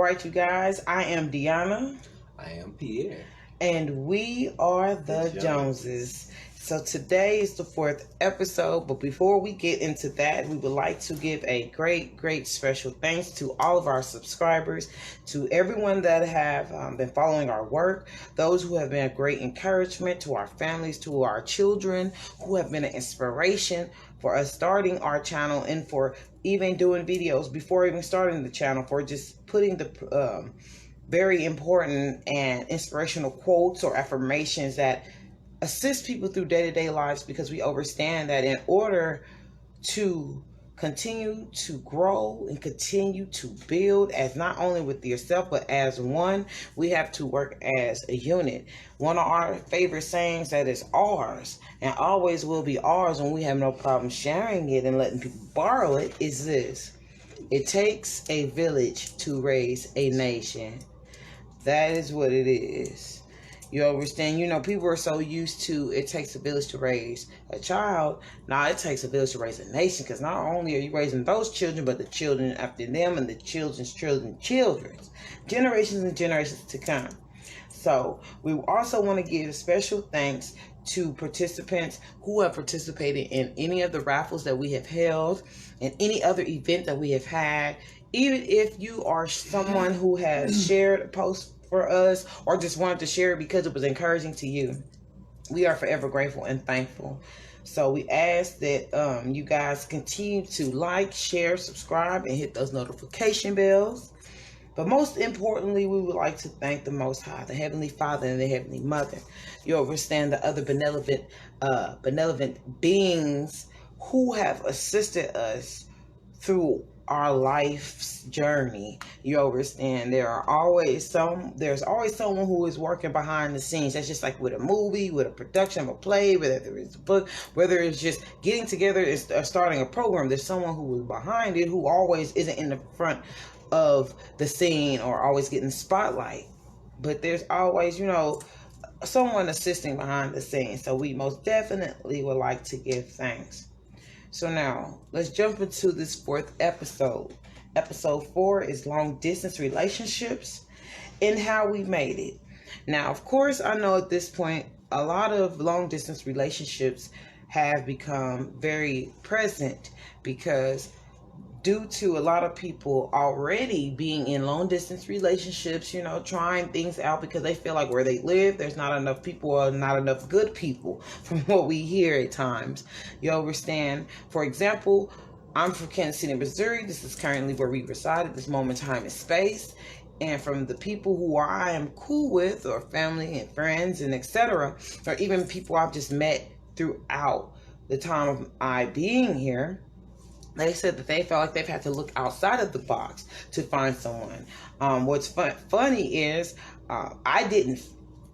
right, you guys, I am Deanna. I am Pierre. And we are the The Joneses. So today is the fourth episode, but before we get into that, we would like to give a great special thanks to all of our subscribers, to everyone that have been following our work, those who have been a great encouragement to our families, to our children, who have been an inspiration for us starting our channel and for even doing videos before even starting the channel, for just putting the very important and inspirational quotes or affirmations that assist people through day-to-day lives, because we understand that in order to continue to grow and continue to build as not only with yourself but as one, we have to work as a unit. One of our favorite sayings that is ours and always will be ours, and we have no problem sharing it and letting people borrow it, is this: it takes a village to raise a nation. That is what it is. You understand? You know, people are so used to it takes a village to raise a child. Now it takes a village to raise a nation, because not only are you raising those children, but the children after them and the children's generations and generations to come. So we also want to give special thanks to participants who have participated in any of the raffles that we have held and any other event that we have had. Even if you are someone who has shared a post for us or just wanted to share it because it was encouraging to you, we are forever grateful and thankful. So we ask that you guys continue to like, share, subscribe, and hit those notification bells. But most importantly, we would like to thank the Most High, the Heavenly Father and the Heavenly Mother. You understand, the other benevolent beings who have assisted us through our life's journey. You understand, there's always someone who is working behind the scenes. That's just like with a movie, with a production of a play, whether it's a book, whether it's just getting together and starting a program. There's someone who is behind it, who always isn't in the front of the scene or always getting spotlight, but there's always, someone assisting behind the scenes. So we most definitely would like to give thanks. So now let's jump into this fourth episode. Episode 4 is long distance relationships and how we made it. Now, of course, I know at this point a lot of long distance relationships have become very present, because due to a lot of people already being in long distance relationships, trying things out because they feel like where they live, there's not enough people or not enough good people, from what we hear at times. You understand? For example, I'm from Kansas City, Missouri. This is currently where we reside at this moment in time and space. And from the people who I am cool with, or family and friends and etc., or even people I've just met throughout the time of I being here, they said that they felt like they've had to look outside of the box to find someone. What's funny is I didn't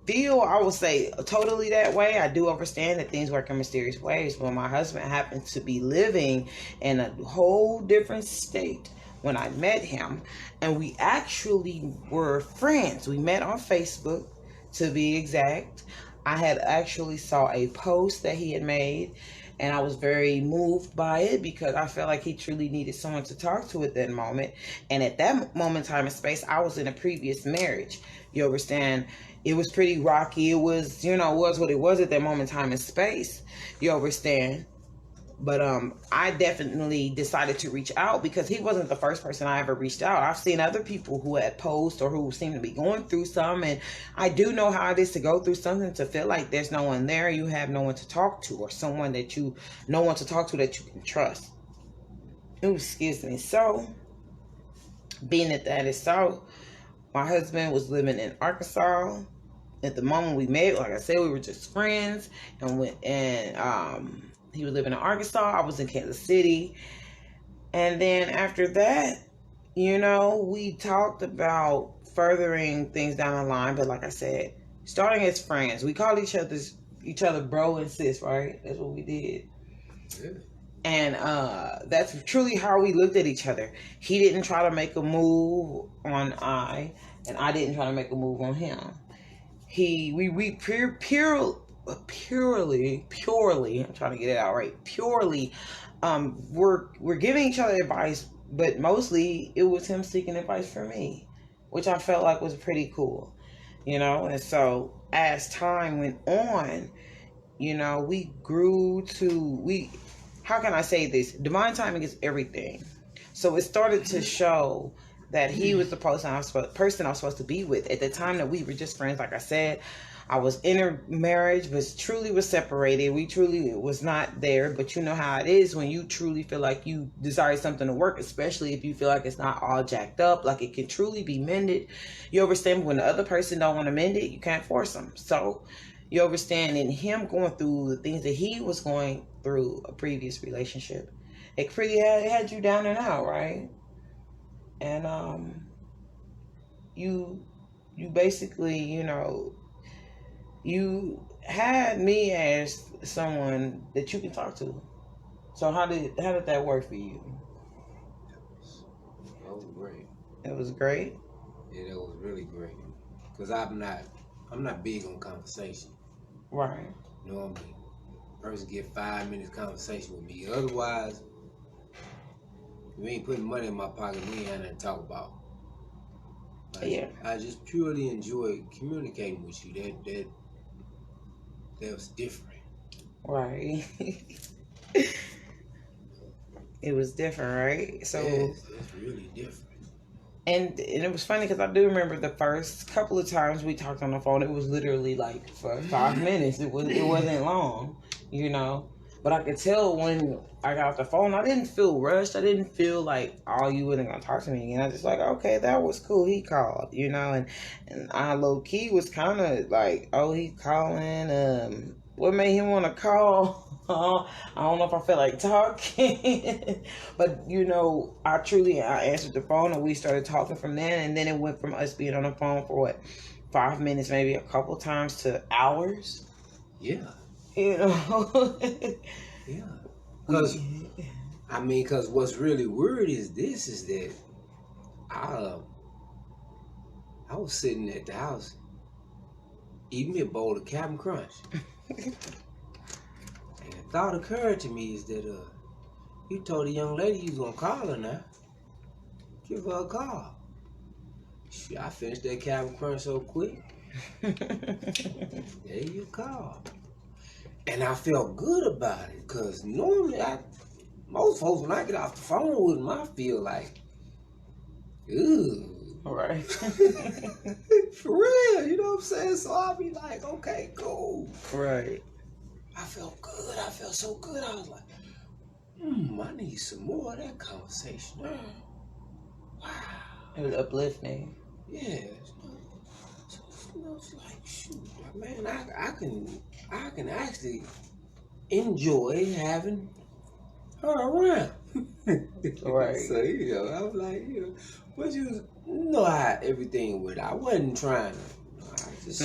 feel, I would say, totally that way. I do understand that things work in mysterious ways, but my husband happened to be living in a whole different state when I met him, and we actually were friends. We met on Facebook, to be exact. I had actually saw a post that he had made, and I was very moved by it because I felt like he truly needed someone to talk to at that moment. And at that moment, time and space, I was in a previous marriage. You understand? It was pretty rocky. It was, was what it was at that moment, time and space. You understand? But I definitely decided to reach out because he wasn't the first person I ever reached out. I've seen other people who had posed or who seem to be going through some, and I do know how it is to go through something, to feel like there's no one there, you have no one to talk to, or someone that no one to talk to that you can trust. Ooh, excuse me. So, being that is so, my husband was living in Arkansas. At the moment we met, like I said, we were just friends, and he was living in Arkansas. I was in Kansas City. And then after that, we talked about furthering things down the line. But like I said, starting as friends, we called each other bro and sis, right? That's what we did. Yeah. And that's truly how we looked at each other. He didn't try to make a move on and I didn't try to make a move on him. We purely, I'm trying to get it out right, purely, we're giving each other advice, but mostly it was him seeking advice from me. which I felt like was pretty cool, And so as time went on, we grew to, how can I say this? Divine timing is everything. So it started to show that he was the person I was supposed to be with. At the time that we were just friends, like I said, I was in a marriage, but truly was separated. We truly was not there. But you know how it is when you truly feel like you desire something to work, especially if you feel like it's not all jacked up, like it can truly be mended. You understand when the other person don't want to mend it, you can't force them. So you understand in him going through the things that he was going through a previous relationship. It pretty had you down and out, right? And you basically, you had me as someone that you can talk to. So how did that work for you? That was great. It was great? Yeah, that was really great. Because I'm not big on conversation. Right. Normally, person get 5 minutes conversation with me. Otherwise, if you ain't putting money in my pocket, we ain't have nothing to talk about. I just purely enjoy communicating with you. That was different. Right. It was different, right? So yes, it's really different. And it was funny because I do remember the first couple of times we talked on the phone. It was literally like for 5 minutes. It wasn't long, But I could tell when I got off the phone, I didn't feel rushed. I didn't feel like, oh, you wasn't gonna talk to me again. I was just like, okay, that was cool. He called, and I low key was kind of like, oh, he calling. What made him want to call? I don't know if I felt like talking, but I answered the phone and we started talking from then, and then it went from us being on the phone for 5 minutes, maybe a couple times, to hours. Yeah. Yeah. Because what's really weird is that I was sitting at the house eating me a bowl of Captain Crunch. And the thought occurred to me is that you told the young lady you was gonna call her now. Give her a call. Shit, I finished that Captain Crunch so quick. There you call. And I felt good about it, because normally most folks, when I get off the phone with them, I feel like, ooh. Right. For real, you know what I'm saying? So I'll be like, okay, cool. Right. I felt good. I felt so good. I was like, I need some more of that conversation. Wow. It was uplifting. Yeah. So it's like, shoot, man, I can actually enjoy having her around. Right. So, I was like, but you know how everything went. I wasn't trying to. I just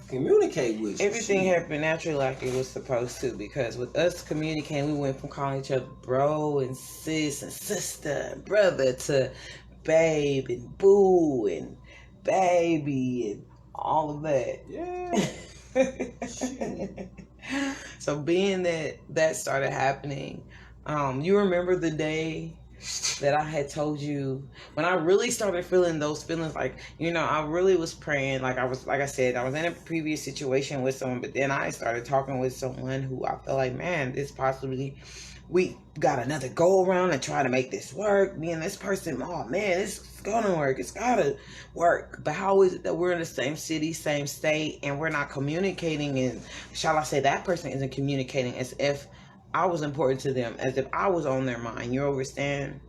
communicate with you. Everything happened naturally like it was supposed to, because with us communicating, we went from calling each other bro and sis and sister and brother to babe and boo and baby and all of that. Yeah. So being that started happening, you remember the day that I had told you when I really started feeling those feelings, like, I really was praying, like I said, I was in a previous situation with someone, but then I started talking with someone who I felt like, man, this possibly, we got another go around and try to make this work. Me and this person, oh man, it's gonna work. It's gotta work. But how is it that we're in the same city, same state, and we're not communicating? And shall I say that person isn't communicating as if I was important to them, as if I was on their mind. You understand?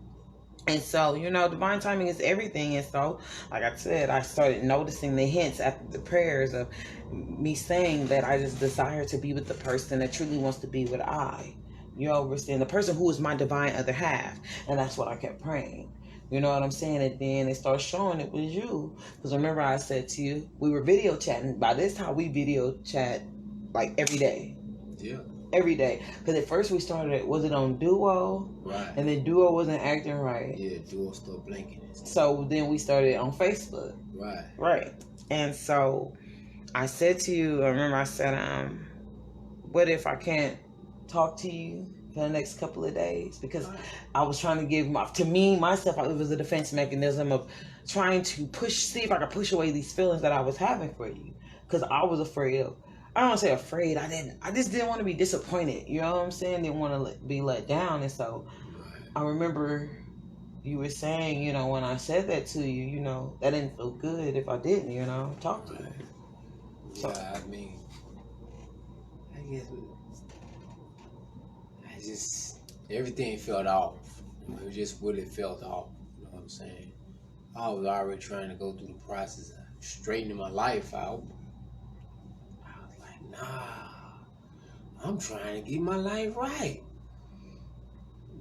And so, divine timing is everything. And so, like I said, I started noticing the hints after the prayers of me saying that I just desire to be with the person that truly wants to be with I. You understand? The person who is my divine other half. And that's what I kept praying. You know what I'm saying? And then it started showing it was you. Because remember I said to you, we were video chatting. By this time, we video chat like every day. Yeah. Every day. Because at first we started, was it on Duo? Right. And then Duo wasn't acting right. Yeah, Duo started blinking. So then we started on Facebook. Right. Right. And so I said to you, I remember I said, what if I can't talk to you for the next couple of days because I was trying to give myself, it was a defense mechanism of trying to see if I could push away these feelings that I was having for you. Because I was afraid of, I don't want to say afraid, I just didn't want to be disappointed. You know what I'm saying? Didn't want to be let down. And so I remember you were saying, you know, when I said that to you, you know, that didn't feel good if I didn't, you know, talk to you. So, yeah, I mean, I guess everything felt off. It just really felt off. You know what I'm saying? I was already trying to go through the process of straightening my life out. I was like, nah, I'm trying to get my life right.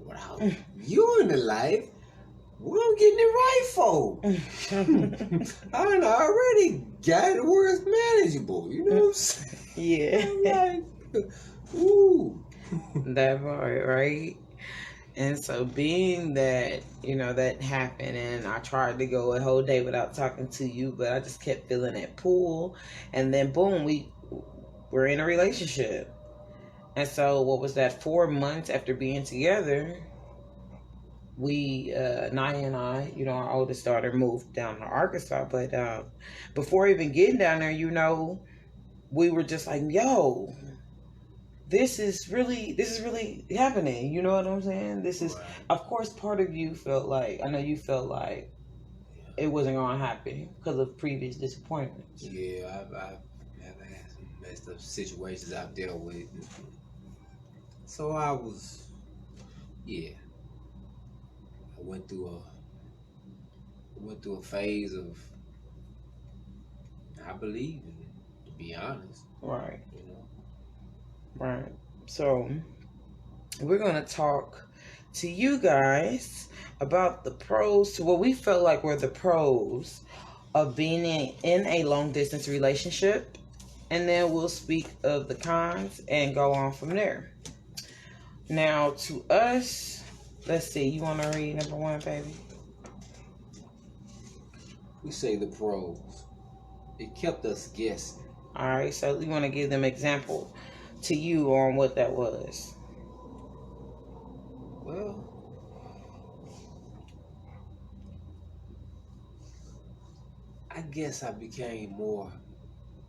Without you in the life, what I'm getting it right for? I already got it where it's manageable. You know what I'm saying? Yeah. I'm like, ooh. That part, right? And so being that, you know, that happened and I tried to go a whole day without talking to you, but I just kept feeling that pull. And then boom, we're in a relationship. And so what was that, 4 months after being together, we, Naya and I, you know, our oldest daughter moved down to Arkansas. But before even getting down there, you know, we were just like, yo, this is really happening. You know what I'm saying? This is, of course, part of you felt like, I know you felt like it wasn't going to happen because of previous disappointments. Yeah, I've had some messed up situations I've dealt with. So I went through a phase of, I believe in it, to be honest. Right. You know? Right. So we're going to talk to you guys about the pros to what we felt like were the pros of being in a long distance relationship. And then we'll speak of the cons and go on from there. Now, to us, let's see. You want to read number 1, baby? We say the pros. It kept us guessing. All right. So you want to give them example to you on what that was? Well, I guess I became more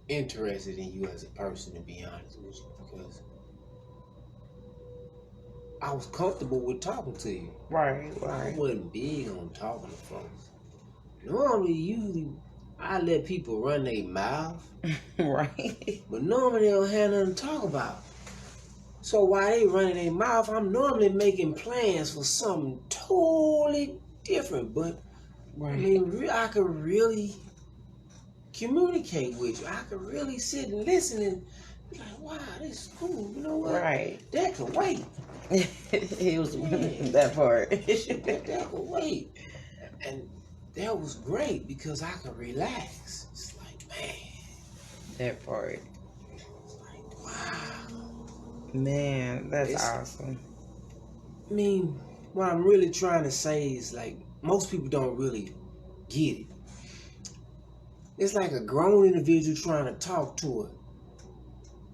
interested in you as a person, to be honest with you, because I was comfortable with talking to you. Right. I wasn't big on talking to folks. Normally, I let people run their mouth. Right. But normally they don't have nothing to talk about. So while they running their mouth, I'm normally making plans for something totally different. But right. I mean, I could really communicate with you. I could really sit and listen and be like, wow, this is cool. You know what? Right. That could wait. It was that part. that could wait. And that was great because I could relax. It's like, man. That part. It's like, wow. Man, that's awesome. I mean, what I'm really trying to say is, like, most people don't really get it. It's like a grown individual trying to talk to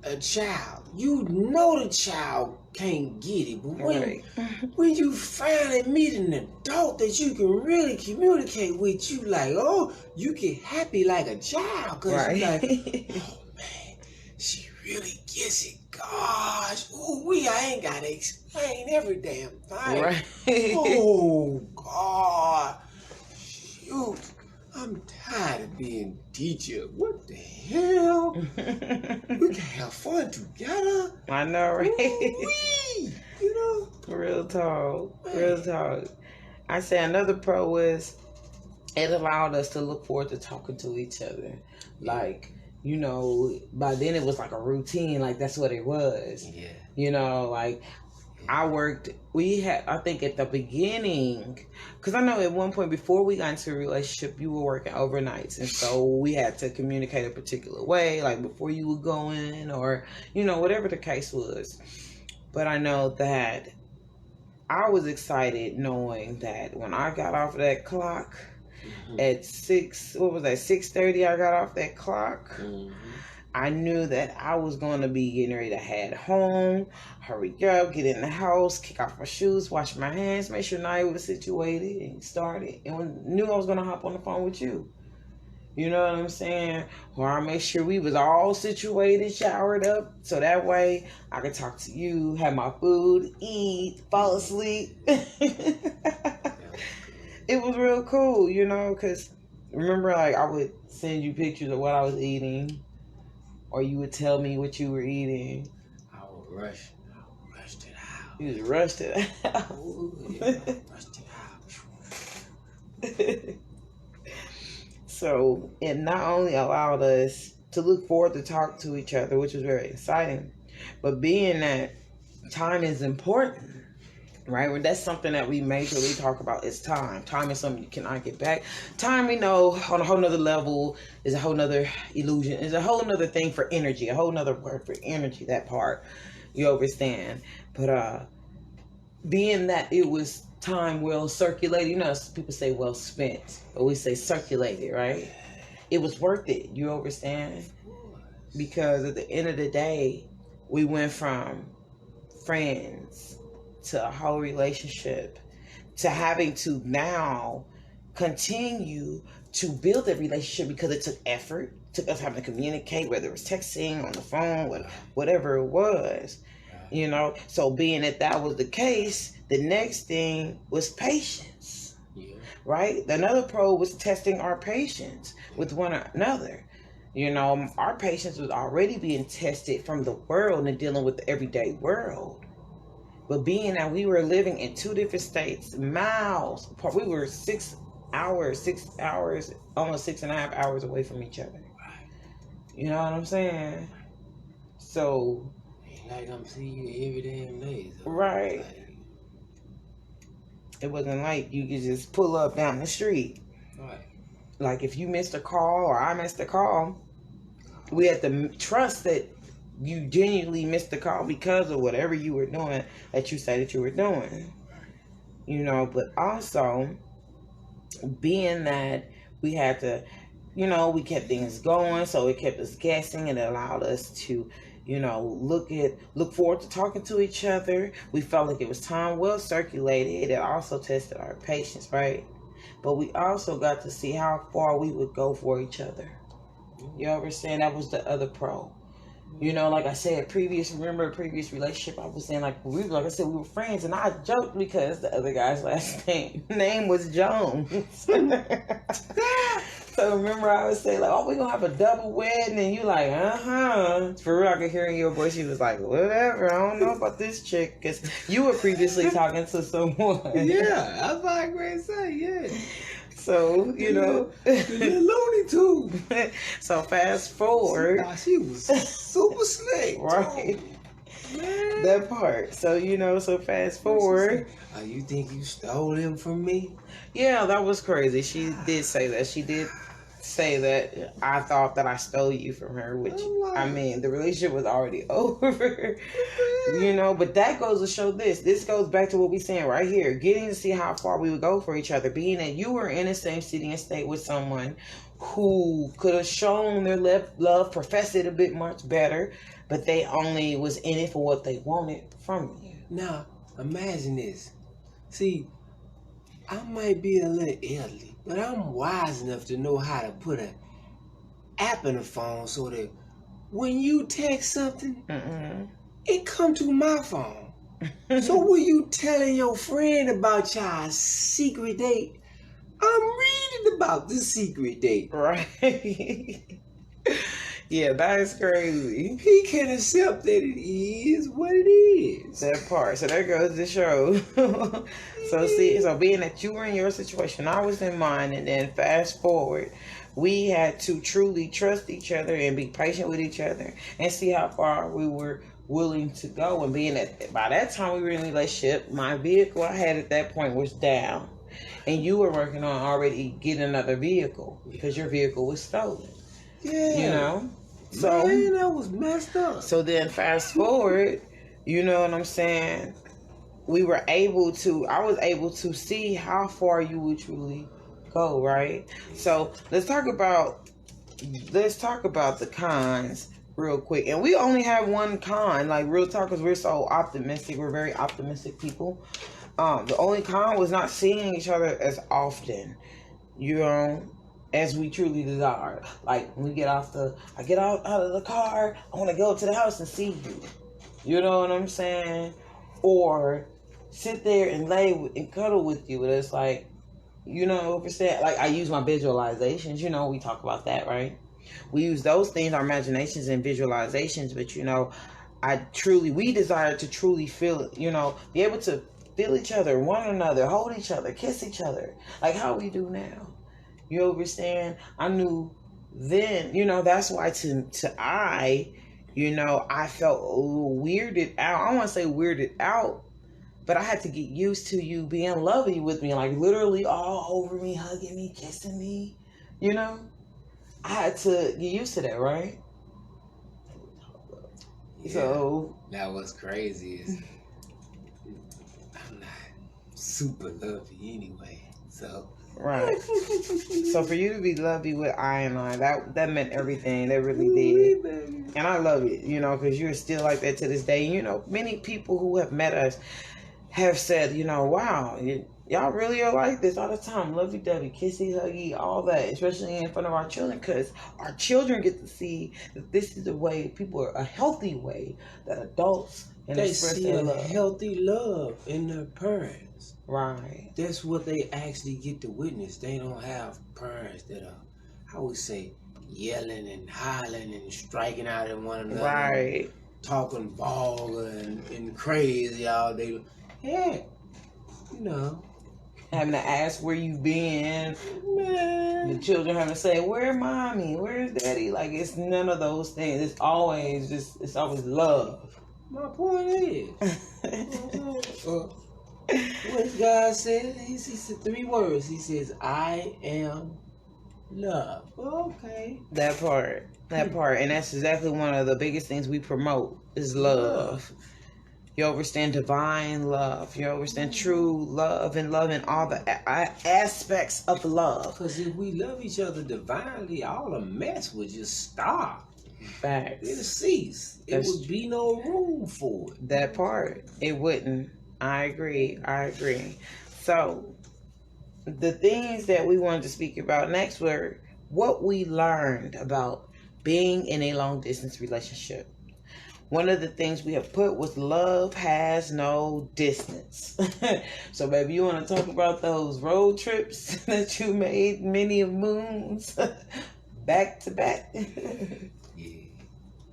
a child. You know the child can't get it, but when you finally meet an adult that you can really communicate with, you like, oh, you get happy like a child because you're like, oh man, she really gets it. Gosh, ooh, I ain't gotta explain every damn thing. Right. Oh God, shoot. I'm tired of being teacher. What the hell? We can have fun together. I know, right? Ooh-wee. You know? Real talk. I say another pro was it allowed us to look forward to talking to each other. Like, you know, by then it was like a routine. Like, that's what it was. Yeah. You know, like, I think at the beginning, because I know at one point before we got into a relationship, you were working overnights. And so we had to communicate a particular way, like before you would go in or, you know, whatever the case was. But I know that I was excited knowing that when I got off of that clock at 6:30, I got off that clock. I knew that I was going to be getting ready to head home, hurry up, get in the house, kick off my shoes, wash my hands, make sure Naya was situated and started. And knew I was going to hop on the phone with you. You know what I'm saying? Or I make sure we was all situated, showered up, so that way I could talk to you, have my food, eat, fall asleep. It was real cool, you know, because remember, like, I would send you pictures of what I was eating, or you would tell me what you were eating. I would rush to the house. You just rushed to the house. Rush to the house. So it not only allowed us to look forward to talk to each other, which was very exciting, but being that time is important, right? Well, that's something that we majorly talk about is time. Time is something you cannot get back. Time, we know, on a whole nother level, is a whole nother illusion. Is a whole nother thing for energy, a whole nother word for energy, that part. You understand. But being that it was time well circulated, you know, people say well spent, but we say circulated, right? It was worth it, you understand? Because at the end of the day, we went from friends to a whole relationship to having to now continue to build that relationship because it took effort, took us having to communicate, whether it was texting, on the phone, whatever it was, you know. So being that was the case, the next thing was patience, right? Another pro was testing our patience with one another. You know, our patience was already being tested from the world and dealing with the everyday world. But being that we were living in two different states, miles apart, we were 6 hours, almost 6.5 hours away from each other. You know what I'm saying? So, like I'm seeing you every damn day. So right. It wasn't like you could just pull up down the street. Right. Like if you missed a call or I missed a call, we had to trust that you genuinely missed the call because of whatever you were doing that you said that you were doing. You know, but also being that we had to, you know, we kept things going, so it kept us guessing and it allowed us to, you know, look forward to talking to each other. We felt like it was time well circulated. It also tested our patience, right? But we also got to see how far we would go for each other. You understand? That was the other pro. You know, like I said, remember a previous relationship, I was saying, like we were friends, and I joked because the other guy's last name was Jones. So remember I would say, like, oh, we're gonna have a double wedding, and you like, for real, I could hear in your voice, you was like, whatever, I don't know about this chick, because you were previously talking to someone. Yeah, that's what I agree to say, yeah. So, you know, the Looney Tune. So fast forward. She was super slick. Right. Man. That part. So, you know, so fast forward. You think you stole him from me? Yeah, that was crazy. She did say that. She did say that I thought that I stole you from her, which, I mean, the relationship was already over. You know, but that goes to show this. This goes back to what we're saying right here. Getting to see how far we would go for each other. Being that you were in the same city and state with someone who could have shown their love, professed it a bit much better, but they only was in it for what they wanted from you. Now, imagine this. See, I might be a little elderly, but I'm wise enough to know how to put an app in the phone so that when you text something, it come to my phone. So when you telling your friend about your secret date, I'm reading about the secret date. Right. Yeah, that is crazy. He can accept that it is what it is. That part. So there goes the show. So being that you were in your situation, I was in mine, and then fast forward, we had to truly trust each other and be patient with each other and see how far we were willing to go. And being that by that time we were in a relationship, my vehicle I had at that point was down, and you were working on already getting another vehicle because your vehicle was stolen. Yeah. You know? So, man, that was messed up. So then fast forward, you know what I'm saying? I was able to see how far you would truly go, right? So let's talk about the cons real quick. And we only have one con, like real talk, because we're so optimistic. We're very optimistic people. The only con was not seeing each other as often, you know, as we truly desire. Like when we get I get out of the car, I want to go to the house and see you. You know what I'm saying? Or sit there and lay and cuddle with you. But it's like, you know, like I use my visualizations. You know, we talk about that, right? We use those things, our imaginations and visualizations. But, you know, we desire to truly feel, you know, be able to feel each other, one another, hold each other, kiss each other. Like how we do now. You understand? I knew then, you know, that's why you know, I felt a little weirded out. I don't want to say weirded out, but I had to get used to you being lovey with me, like literally all over me, hugging me, kissing me, you know? I had to get used to that, right? Yeah, so. That was crazy. I'm not super lovey anyway, so. Right. So for you to be lovey with I, that meant everything. That really did. And I love it, you know, because you're still like that to this day. You know, many people who have met us have said, you know, wow, y'all really are like this all the time. Lovey-dovey, kissy, huggy, all that, especially in front of our children, because our children get to see that this is the way a healthy way that adults express their love. Healthy love in their parents. Right. That's what they actually get to witness. They don't have parents that are, I would say, yelling and hollering and striking out at one another. Right. Talking vulgar and crazy all day. Yeah. You know. Having to ask where you been. Man. The children having to say, where's mommy? Where's daddy? Like, it's none of those things. It's always love. My point is, what God said, he said 3 words. He says, I am love. Okay. That part. And that's exactly one of the biggest things we promote is love. You understand divine love. You understand true love and all the aspects of love. Because if we love each other divinely, all the mess would just stop. Facts. It'll cease. It would be no room for it. That part. It wouldn't. I agree. So, the things that we wanted to speak about next were what we learned about being in a long distance relationship. One of the things we have put was love has no distance. So, baby, you want to talk about those road trips that you made many of moons back to back?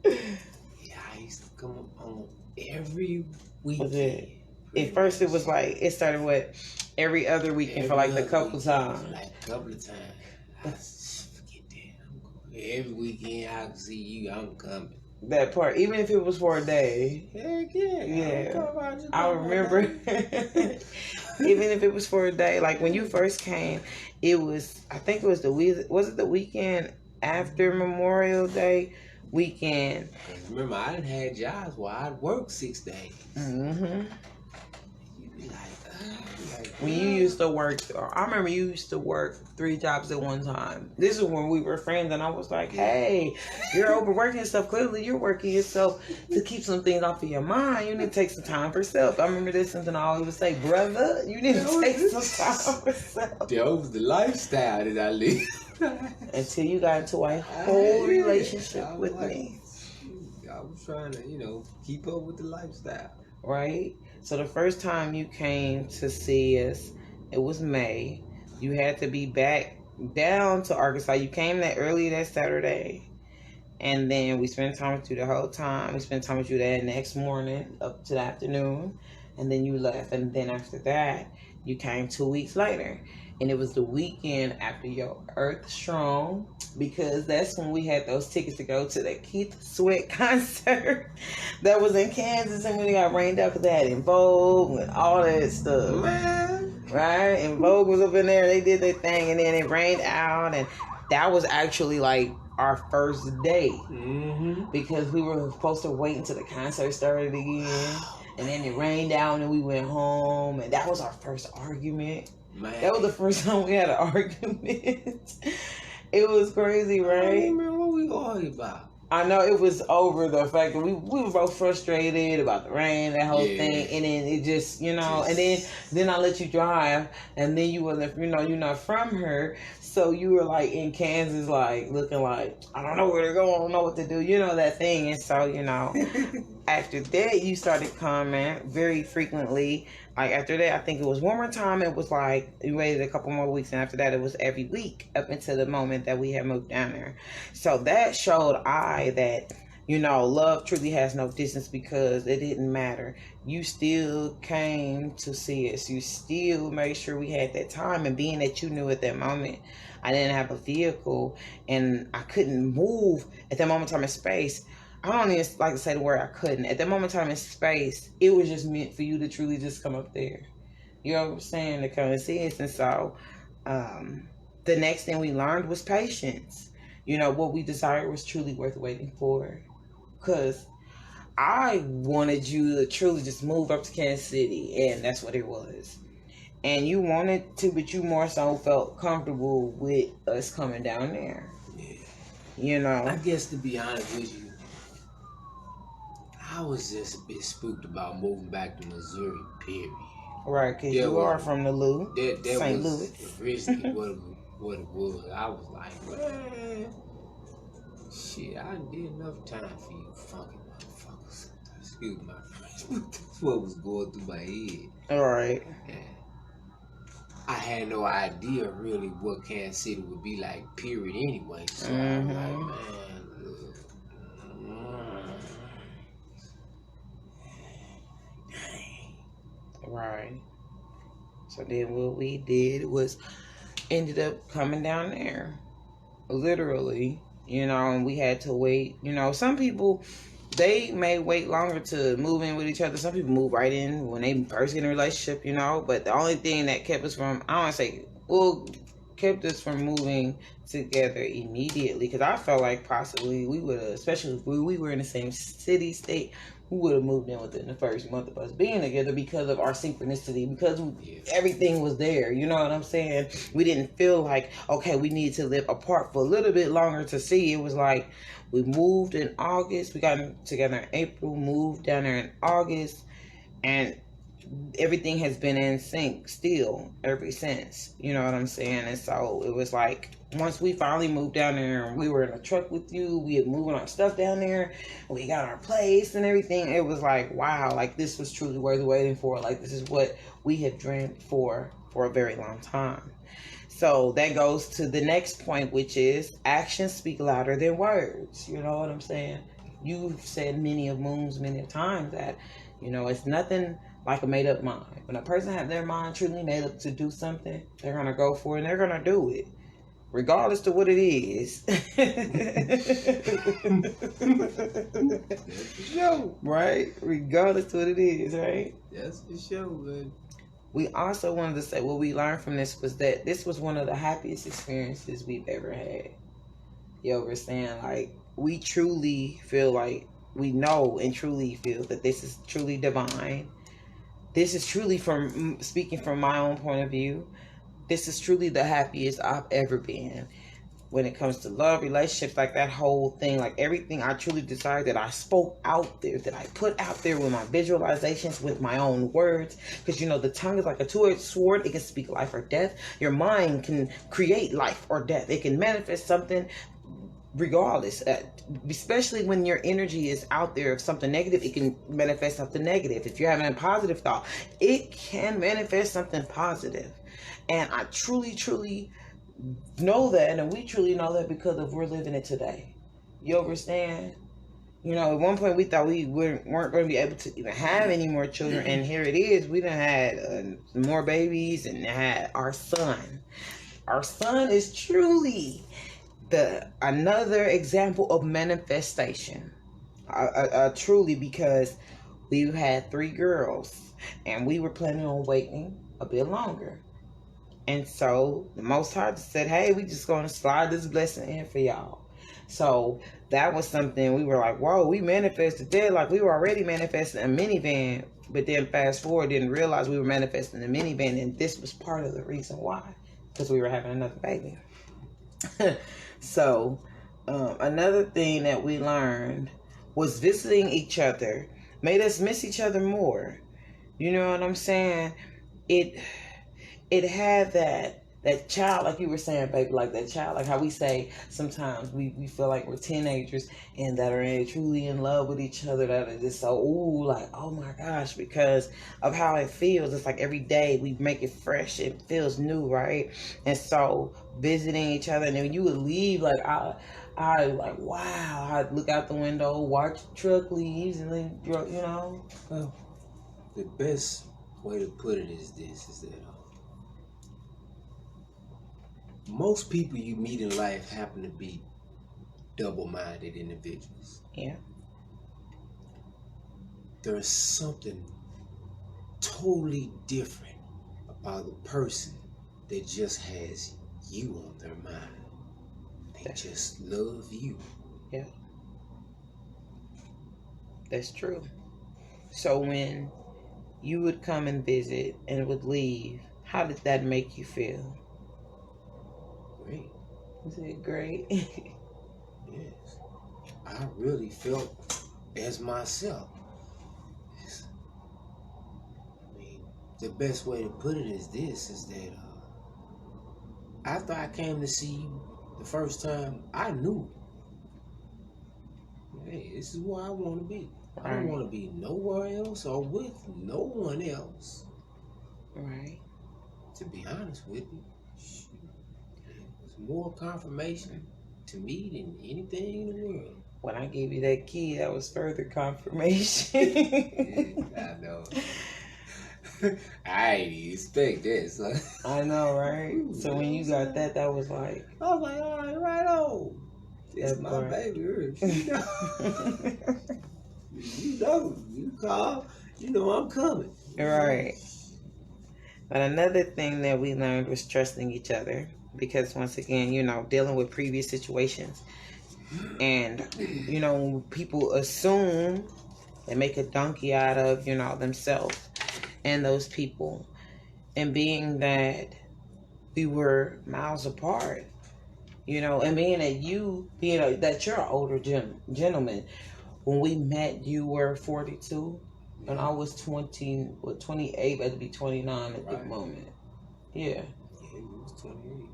Yeah, I used to come up on every weekend. At first, it was like, it started with every other weekend for like a couple times. Like a couple of times. I forget that. Every weekend I can see you, I'm coming. That part, even if it was for a day. Heck yeah. Yeah. I remember. Even if it was for a day. Like when you first came, I think it was the weekend after Memorial Day weekend? Remember, I done had jobs where I'd work 6 days. Mm-hmm. You'd be like, when you used to work, I remember you used to work 3 jobs at one time. This is when we were friends, and I was like, hey, you're overworking yourself. Clearly, you're working yourself to keep some things off of your mind. You need to take some time for self. I remember this something I always would say, brother, you need to take some time for self. That was the lifestyle that I lived. Until you got into a whole relationship with me. I was trying to, keep up with the lifestyle. Right? So the first time you came to see us, it was May. You had to be back down to Arkansas. You came that early that Saturday. And then we spent time with you the whole time. We spent time with you that next morning up to the afternoon. And then you left. And then after that, you came 2 weeks later. And it was the weekend after your Earth Strong, because that's when we had those tickets to go to the Keith Sweat concert that was in Kansas, and when it got rained out because they had En Vogue and all that stuff. Man. Right? En Vogue was up in there, they did their thing, and then it rained out, and that was actually like our first day. Mm-hmm. Because we were supposed to wait until the concert started again, and then it rained out, and we went home, and that was our first argument. Man. That was the first time we had an argument. It was crazy, right? I don't remember what we argued about. I know it was over the fact that we were both frustrated about the rain, that whole thing, and then it just, and then I let you drive, and then you were, you're not from her, so you were like in Kansas, like looking like, I don't know where to go, I don't know what to do, that thing, and so, after that you started coming very frequently. Like after that, I think it was one more time. It was like we waited a couple more weeks, and after that, it was every week up until the moment that we had moved down there. So that showed that love truly has no distance, because it didn't matter. You still came to see us. You still made sure we had that time, and being that you knew at that moment I didn't have a vehicle and I couldn't move at that moment in time and space. I don't even like to say the word I couldn't. At that moment in time and space, it was just meant for you to truly just come up there. You know what I'm saying? To come and see us. And so the next thing we learned was patience. What we desired was truly worth waiting for. Because I wanted you to truly just move up to Kansas City, and that's what it was. And you wanted to, but you more so felt comfortable with us coming down there. Yeah. I guess, to be honest with you, I was just a bit spooked about moving back to Missouri, period. Right, because you are from the Lou, St. Louis. Originally what it was. I was like, man, shit, I did enough time for you funky motherfuckers. Excuse my French, but that's what was going through my head. All right. Yeah. I had no idea really what Kansas City would be like, period, anyway. So I was like, man, look. Right. So then what we did was ended up coming down there. Literally, and we had to wait. Some people, they may wait longer to move in with each other. Some people move right in when they first get in a relationship, but the only thing that kept us from, kept us from moving together immediately, because I felt like possibly we would have, especially if we were in the same city, state, we would have moved in within the first month of us being together, because of our synchronicity, because everything was there. You know what I'm saying? We didn't feel like, okay, we need to live apart for a little bit longer to see. It was like, we moved in August, we got together in April, moved down there in August, and everything has been in sync still ever since. You know what I'm saying? And so it was like, once we finally moved down there and we were in a truck with you, we had moving our stuff down there, we got our place and everything, it was like, wow, like this was truly worth waiting for. Like this is what we had dreamed for a very long time. So that goes to the next point, which is actions speak louder than words. You know what I'm saying? You've said many times that, it's nothing like a made-up mind. When a person has their mind truly made up to do something, they're going to go for it and they're going to do it, regardless to what it is. That's for sure. Right? Regardless to what it is, right? That's for sure, man. We also wanted to say what we learned from this was that this was one of the happiest experiences we've ever had. You understand? Like, we truly feel like we know and truly feel that this is truly divine. This is truly, from speaking from my own point of view, this is truly the happiest I've ever been. When it comes to love, relationships, like that whole thing, like everything I truly desired, that I spoke out there, that I put out there with my visualizations, with my own words. Because, the tongue is like a two-edged sword. It can speak life or death. Your mind can create life or death. It can manifest something regardless, especially when your energy is out there of something negative. It can manifest something negative. If you're having a positive thought, it can manifest something positive. And I truly know that, and we truly know that because of we're living it today. You understand? At one point we thought we weren't going to be able to even have any more children, and here it is. We done had more babies and had our son. Our son is truly another example of manifestation. Truly, because we had 3 girls and we were planning on waiting a bit longer. And so the Most High said, hey, we just going to slide this blessing in for y'all. So that was something we were like, whoa, we manifested that. Like, we were already manifesting a minivan, but then fast forward, didn't realize we were manifesting a minivan, and this was part of the reason why, because we were having another baby. So Another thing that we learned was visiting each other made us miss each other more. You know what I'm saying? It had that child, like you were saying, baby, like that child, like how we say sometimes we feel like we're teenagers and that are truly in love with each other, that are just so, ooh, like, oh my gosh, because of how it feels. It's like every day we make it fresh, it feels new, right? And so visiting each other, and then you would leave, like, I like, wow, I'd look out the window, watch the truck leaves, and then, you know. Well, the best way to put it is this, is that most people you meet in life happen to be double-minded individuals. Yeah. There's something totally different about the person that just has you on their mind. They just love you. Yeah. That's true. So when you would come and visit and would leave, how did that make you feel? Great. Is it great? Yes. I really felt as myself. I mean, the best way to put it is this, is that after I came to see you the first time, I knew, hey, this is where I want to be. I don't want to be nowhere else or with no one else. Right. To be honest with you, it was more confirmation to me than anything in the world. When I gave you that key, that was further confirmation. I know. I ain't expect that, son. I know, right? So when you got that, that was like, I was like, all right on. It's my baby. You call, you know I'm coming. Right. But another thing that we learned was trusting each other, because once again, dealing with previous situations, and when people assume they make a donkey out of themselves and those people, and being that we were miles apart, and being that you're an older gentleman. When we met, you were 42, and I was 28, about to be 29 at the moment. Yeah. Yeah, you was 28.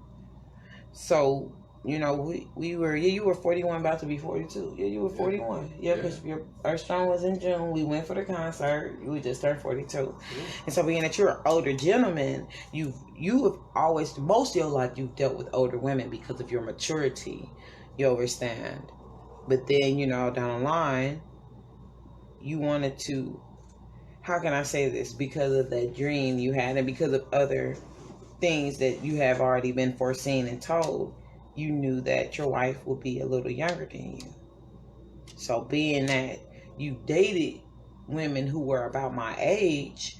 So, we were, you were 41, about to be 42. Yeah, you were 41. Yeah, because your Earthstrong was in June. We went for the concert. You just turned 42. Yeah. And so being that you're an older gentleman, you have always, most of your life, you've dealt with older women because of your maturity. You understand? But then, down the line, you wanted to, how can I say this? Because of that dream you had and because of other things that you have already been foreseen and told, you knew that your wife would be a little younger than you. So being that you dated women who were about my age,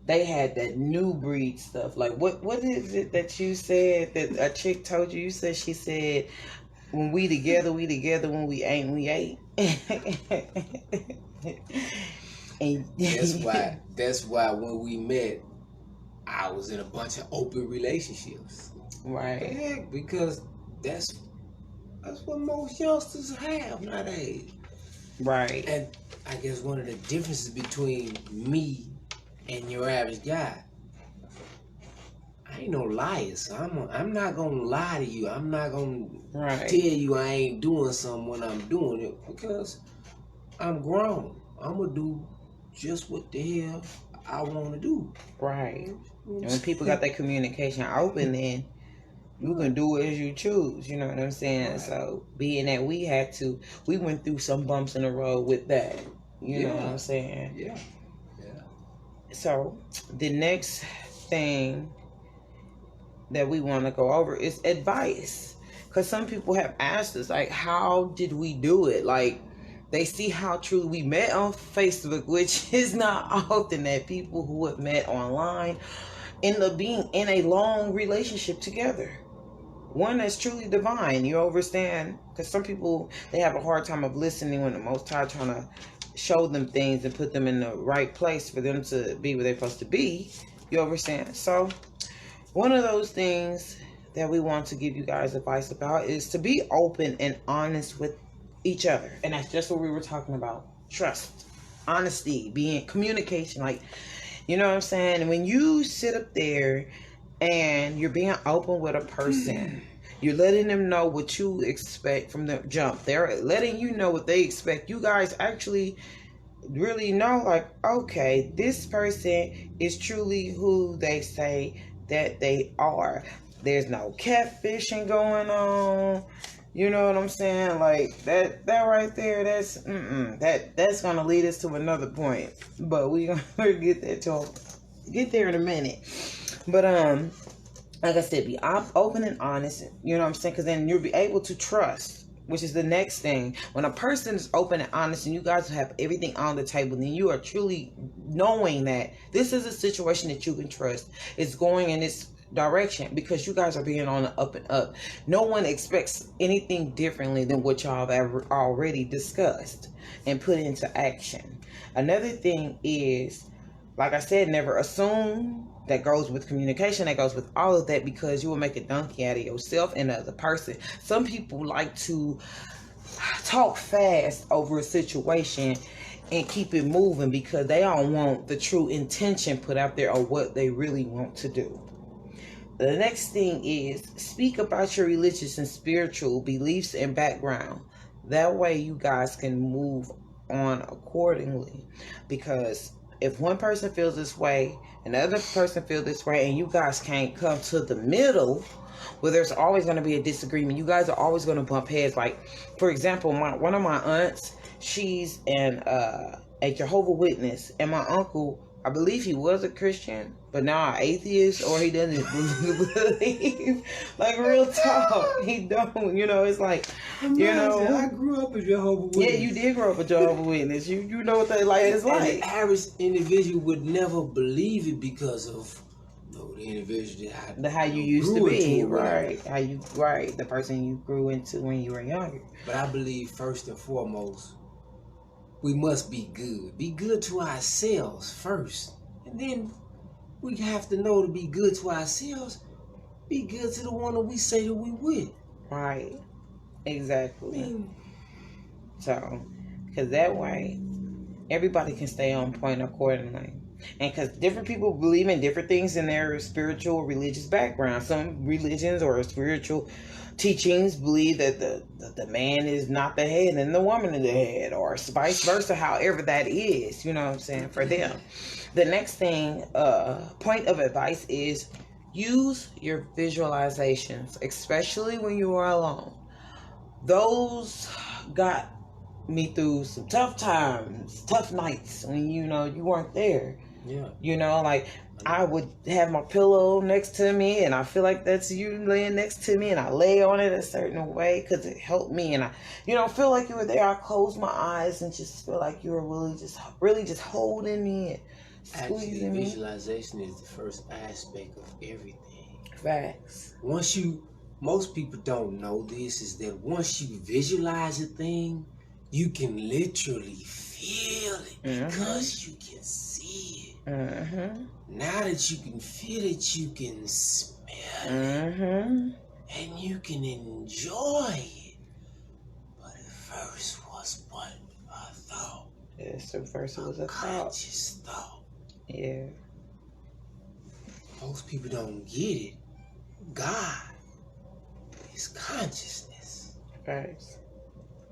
they had that new breed stuff. Like, what is it that you said that a chick told you? You said, she said, when we together, when we ain't, we ain't. And that's why when we met, I was in a bunch of open relationships. Right. Yeah, because that's what most youngsters have nowadays. Right. And I guess one of the differences between me and your average guy, I ain't no liar, so I'm not gonna lie to you. I'm not gonna tell you I ain't doing something when I'm doing it, because I'm grown. I'm gonna do just what the hell I want to do. Right. And when people got that communication open, then you can do it as you choose. You know what I'm saying? Right. So being that we went through some bumps in the road with that. You know what I'm saying? Yeah. So the next thing that we want to go over is advice, because some people have asked us, like, how did we do it? Like, they see how truly we met on Facebook, which is not often that people who have met online end up being in a long relationship together, one that's truly divine. You understand? Because some people, they have a hard time of listening when the Most High trying to show them things and put them in the right place for them to be where they're supposed to be. You understand? So one of those things that we want to give you guys advice about is to be open and honest with each other. And that's just what we were talking about. Trust, honesty, being communication. Like, you know what I'm saying? And when you sit up there and you're being open with a person, you're letting them know what you expect from the jump. They're letting you know what they expect. You guys actually really know, like, okay, this person is truly who they say that they are. There's no catfishing going on. You know what I'm saying? Like that right there, that's gonna lead us to another point. But we gonna get there in a minute. But like I said, be open and honest. You know what I'm saying? Because then you'll be able to trust, which is the next thing. When a person is open and honest and you guys have everything on the table, then you are truly knowing that this is a situation that you can trust. It's going in its direction because you guys are being on the up and up. No one expects anything differently than what y'all have already discussed and put into action. Another thing is, like I said, never assume. That goes with communication. That goes with all of that, because you will make a donkey out of yourself and the other person. Some people like to talk fast over a situation and keep it moving because they don't want the true intention put out there or what they really want to do. The next thing is speak about your religious and spiritual beliefs and background. That way you guys can move on accordingly, because if one person feels this way and the other person feels this way and you guys can't come to the middle, well, there's always going to be a disagreement. You guys are always going to bump heads. Like, for example, one of my aunts, she's a Jehovah's Witness, and my uncle, I believe he was a Christian, but now an atheist, or he doesn't believe. Like, real talk, he don't. You know, it's like, you know, I grew up a Jehovah's Witness. Yeah, you did grow up a Jehovah's Witness. You know what they like. It's like the average individual would never believe it because of the individual how you used to be, right? The person you grew into when you were younger. But I believe first and foremost, we must be good. Be good to ourselves first. And then we have to know to be good to ourselves. Be good to the one that we say that we with. Right. Exactly. So, because that way, everybody can stay on point accordingly. And because different people believe in different things in their spiritual, religious background. Some religions or spiritual teachings believe that the man is not the head and the woman is the head, or vice versa, however that is, you know what I'm saying, for them. The next thing, point of advice is use your visualizations, especially when you are alone. Those got me through some tough times, tough nights when, you weren't there. Yeah. Like I would have my pillow next to me and I feel like that's you laying next to me, and I lay on it a certain way because it helped me, and I feel like you were there. I close my eyes and just feel like you were really just holding me and squeezing me. Visualization is the first aspect of everything. Facts. Most people don't know this, is that once you visualize a thing, you can literally feel it because you can see it. Mm-hmm. Now that you can feel it, you can smell it. And you can enjoy it. But at first was what I thought. Yes, at first it was a conscious thought. Yeah. Most people don't get it. God is consciousness. Right.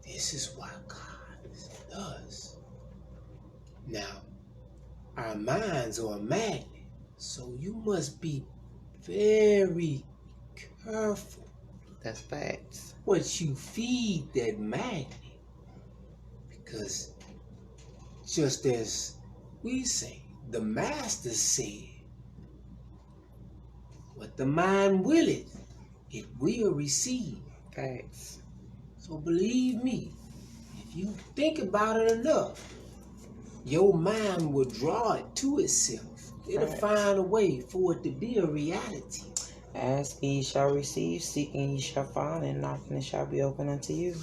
This is what God does. Now, our minds are a magnet, so you must be very careful. That's facts. What you feed that magnet, because just as we say, the master said, what the mind willeth, it will receive. Facts. So believe me, if you think about it enough, your mind will draw it to itself. It'll find a way for it to be a reality. Ask, ye shall receive. Seeking, ye shall find. And knocking, it shall be open unto you.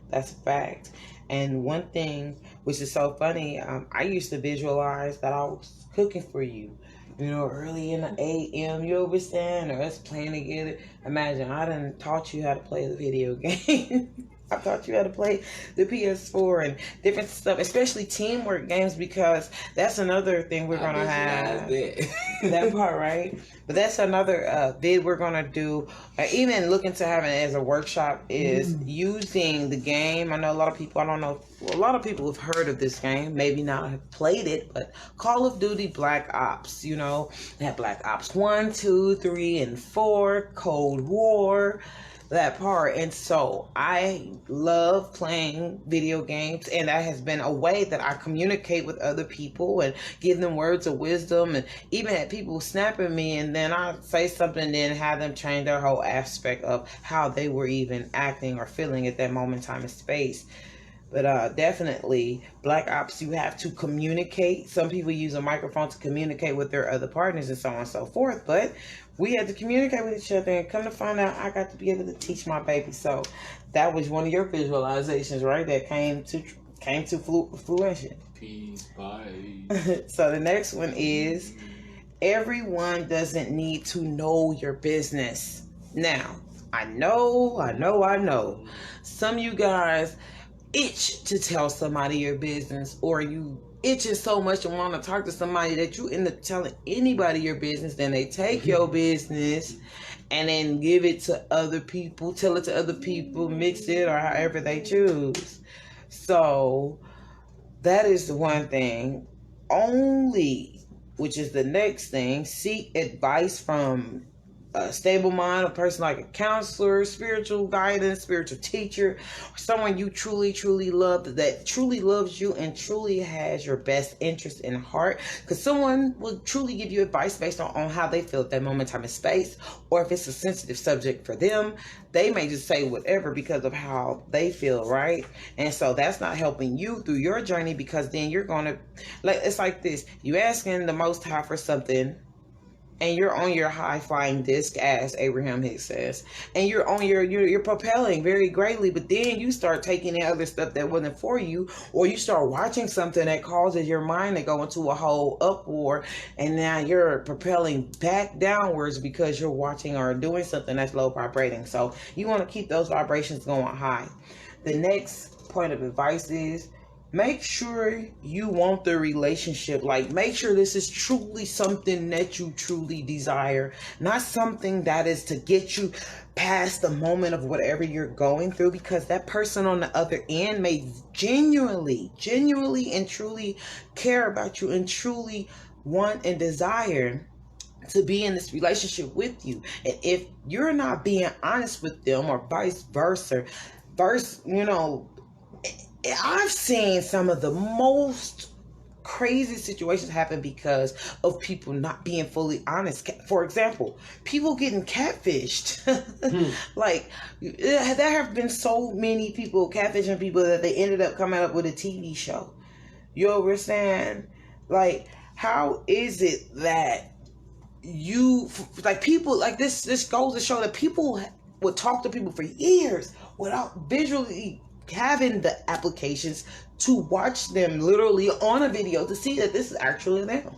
That's a fact. And one thing which is so funny, I used to visualize that I was cooking for you. early in the AM, you understand, or us playing together. Imagine, I done taught you how to play the video game. I taught you how to play the PS4 and different stuff, especially teamwork games, because that's another thing we're going to have. That part, right? But that's another vid we're going to do, even looking to having it as a workshop, is using the game. I know a lot of people, a lot of people have heard of this game, maybe not have played it, but Call of Duty Black Ops, they have Black Ops 1, 2, 3, and 4, Cold War, that part. And so I love playing video games, and that has been a way that I communicate with other people and give them words of wisdom, and even had people snap at me and then I say something and then have them change their whole aspect of how they were even acting or feeling at that moment, time, and space. But definitely Black Ops, you have to communicate. Some people use a microphone to communicate with their other partners and so on and so forth, but we had to communicate with each other, and come to find out, I got to be able to teach my baby. So that was one of your visualizations, right? That came to fruition. Peace, bye. So the next one is, everyone doesn't need to know your business. Now, I know. Some of you guys itch to tell somebody your business, or you itching so much and want to talk to somebody that you end up telling anybody your business. Then they take your business and then give it to other people, tell it to other people, mix it, or however they choose. So that is the one thing. Only, which is the next thing, seek advice from a stable mind, a person like a counselor, spiritual guidance, spiritual teacher, someone you truly, truly love, that truly loves you and truly has your best interest in heart. Because someone will truly give you advice based on how they feel at that moment, time, and space. Or if it's a sensitive subject for them, they may just say whatever because of how they feel, right? And so that's not helping you through your journey, because then you're going to, it's like this. You asking the Most High for something, and you're on your high flying disc, as Abraham Hicks says, and you're on you're propelling very greatly, but then you start taking in other stuff that wasn't for you, or you start watching something that causes your mind to go into a whole uproar, and now you're propelling back downwards because you're watching or doing something that's low vibrating. So you want to keep those vibrations going high. The next point of advice is, make sure you want the relationship. Like, make sure this is truly something that you truly desire, not something that is to get you past the moment of whatever you're going through, because that person on the other end may genuinely and truly care about you and truly want and desire to be in this relationship with you. And if you're not being honest with them, or vice versa, I've seen some of the most crazy situations happen because of people not being fully honest. For example, people getting catfished. Like, there have been so many people catfishing people that they ended up coming up with a TV show. You understand? Like, how is it that people like this goes to show that people would talk to people for years without visually having the applications to watch them literally on a video to see that this is actually them,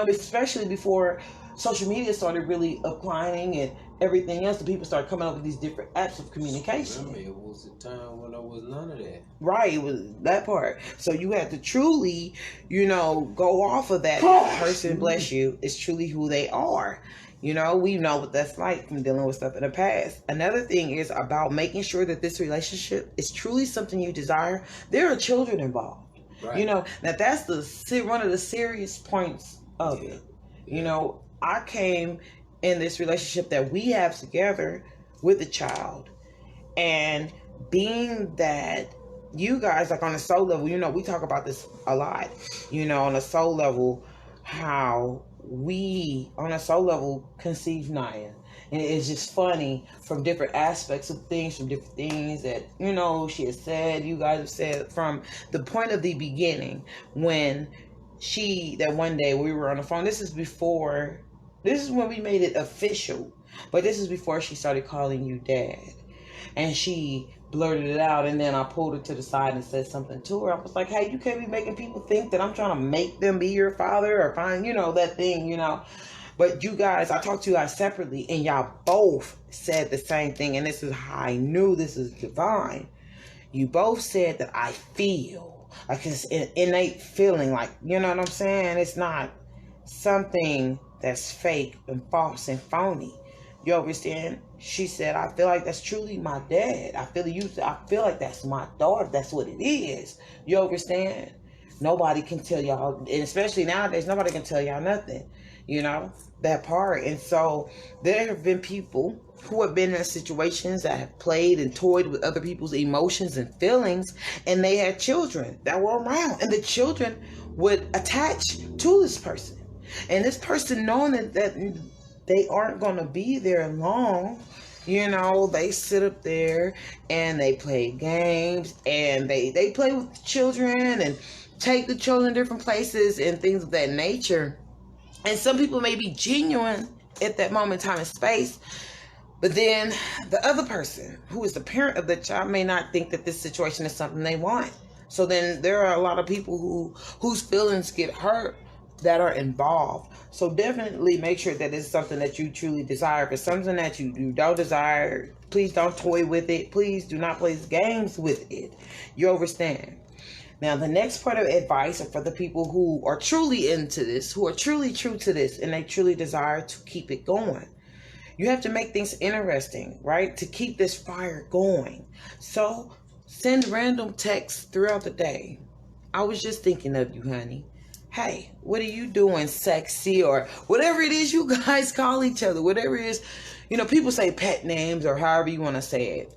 especially before social media started really applying and everything else. The people started coming up with these different apps of communication. It was a time when there was none of that. Right, it was that part. So you had to truly, go off of that person, bless you, is truly who they are. We know what that's like from dealing with stuff in the past. Another thing is about making sure that this relationship is truly something you desire. There are children involved. Right. Now that's one of the serious points of it. I came in this relationship that we have together with a child, and being that you guys, like on a soul level, we talk about this a lot, on a soul level, how we on a soul level conceive Naya. And it's just funny from different aspects of things, from different things that she has said, you guys have said, from the point of the beginning, when that one day we were on the phone. This is when we made it official, but this is before she started calling you dad. And she blurted it out, and then I pulled her to the side and said something to her. I was like, hey, you can't be making people think that I'm trying to make them be your father or find, that thing, But you guys, I talked to you guys separately, and y'all both said the same thing, and this is how I knew this is divine. You both said that I feel, like it's an innate feeling, like, you know what I'm saying? It's not something that's fake and false and phony. You understand? She said, I feel like that's truly my dad. I feel like that's my daughter. That's what it is. You understand? Nobody can tell y'all, and especially nowadays, nobody can tell y'all nothing. That part. And so there have been people who have been in situations that have played and toyed with other people's emotions and feelings, and they had children that were around, and the children would attach to this person. And this person, knowing that they aren't going to be there long, they sit up there and they play games, and they play with the children and take the children different places and things of that nature. And some people may be genuine at that moment, time, and space. But then the other person, who is the parent of the child, may not think that this situation is something they want. So then there are a lot of people whose feelings get hurt that are involved. So definitely make sure that it's something that you truly desire. If it's something that you don't desire, please don't toy with it. Please do not play games with it. You understand? Now, the next part of advice are for the people who are truly into this, who are truly true to this, and they truly desire to keep it going. You have to make things interesting, right? To keep this fire going. So send random texts throughout the day. I was just thinking of you, honey. Hey, what are you doing, sexy? Or whatever it is you guys call each other. Whatever it is, people say pet names or however you want to say it.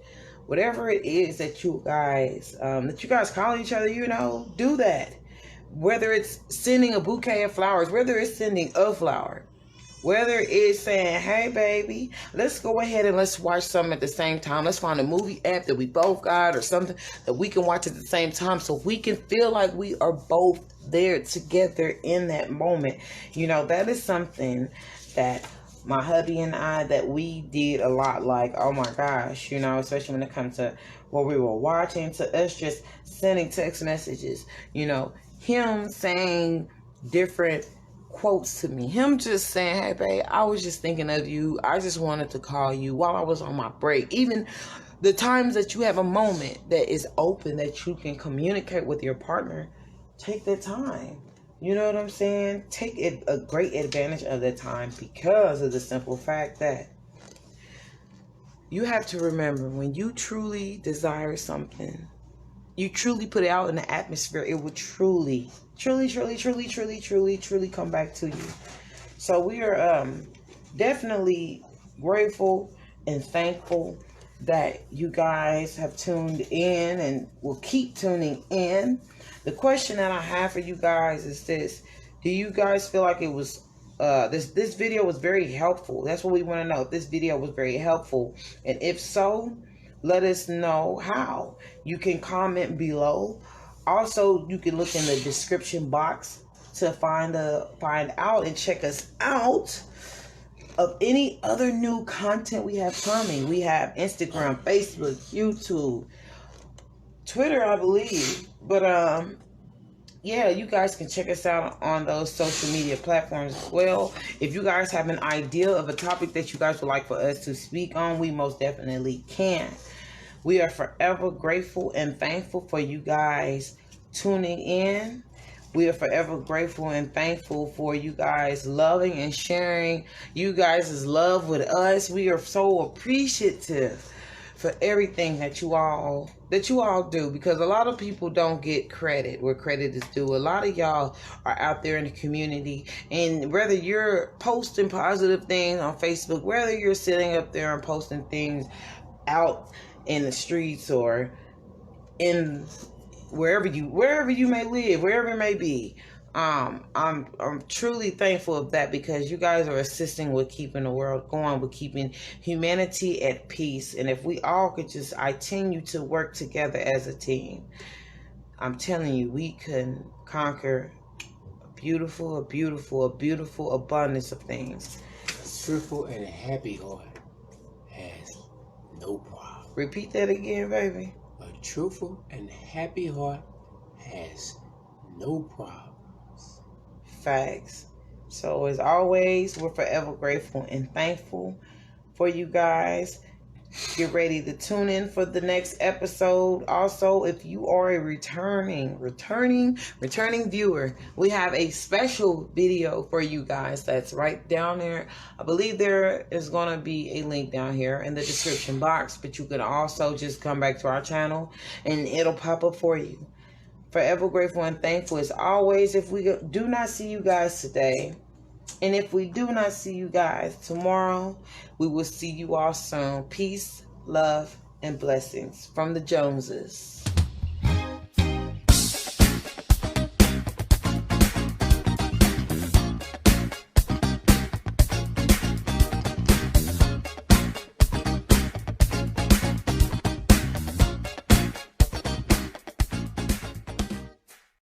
Whatever it is that you guys call each other, do that. Whether it's sending a bouquet of flowers, whether it's sending a flower, whether it's saying, hey, baby, let's go ahead and let's watch something at the same time. Let's find a movie app that we both got or something that we can watch at the same time so we can feel like we are both there together in that moment. That is something that my hubby and I, that we did a lot. Like, oh my gosh, especially when it comes to what we were watching, to us just sending text messages, him saying different quotes to me, him just saying, hey babe, I was just thinking of you, I just wanted to call you while I was on my break. Even the times that you have a moment that is open, that you can communicate with your partner, take that time. You know what I'm saying? Take a great advantage of that time, because of the simple fact that you have to remember, when you truly desire something, you truly put it out in the atmosphere, it will truly come back to you. So we are definitely grateful and thankful that you guys have tuned in and will keep tuning in. The question that I have for you guys is this: do you guys feel like it was this video was very helpful? That's what we want to know. If this video was very helpful, and if so, let us know how. You can comment below. Also, you can look in the description box to find out and check us out of any other new content we have coming. We have Instagram, Facebook, YouTube, Twitter, I believe. But yeah, you guys can check us out on those social media platforms as well. If you guys have an idea of a topic that you guys would like for us to speak on, we most definitely can. We are forever grateful and thankful for you guys tuning in. We are forever grateful and thankful for you guys loving and sharing you guys' love with us. We are so appreciative for everything that you all do, because a lot of people don't get credit where credit is due. A lot of y'all are out there in the community, and whether you're posting positive things on Facebook, whether you're sitting up there and posting things out in the streets or in wherever you may live, wherever it may be, I'm truly thankful of that, because you guys are assisting with keeping the world going, with keeping humanity at peace. And if we all could just continue to work together as a team, I'm telling you, we can conquer a beautiful abundance of things. A truthful and a happy heart has no problem. Repeat that again, baby. A truthful and happy heart has no problems. Facts. So as always, we're forever grateful and thankful for you guys. Get ready to tune in for the next episode. Also, if you are a returning viewer, we have a special video for you guys that's right down there. I believe there is going to be a link down here in the description box, but you can also just come back to our channel and it'll pop up for you. Forever grateful and thankful as always. If we do not see you guys today, and if we do not see you guys tomorrow, we will see you all soon. Peace, love, and blessings from the Joneses.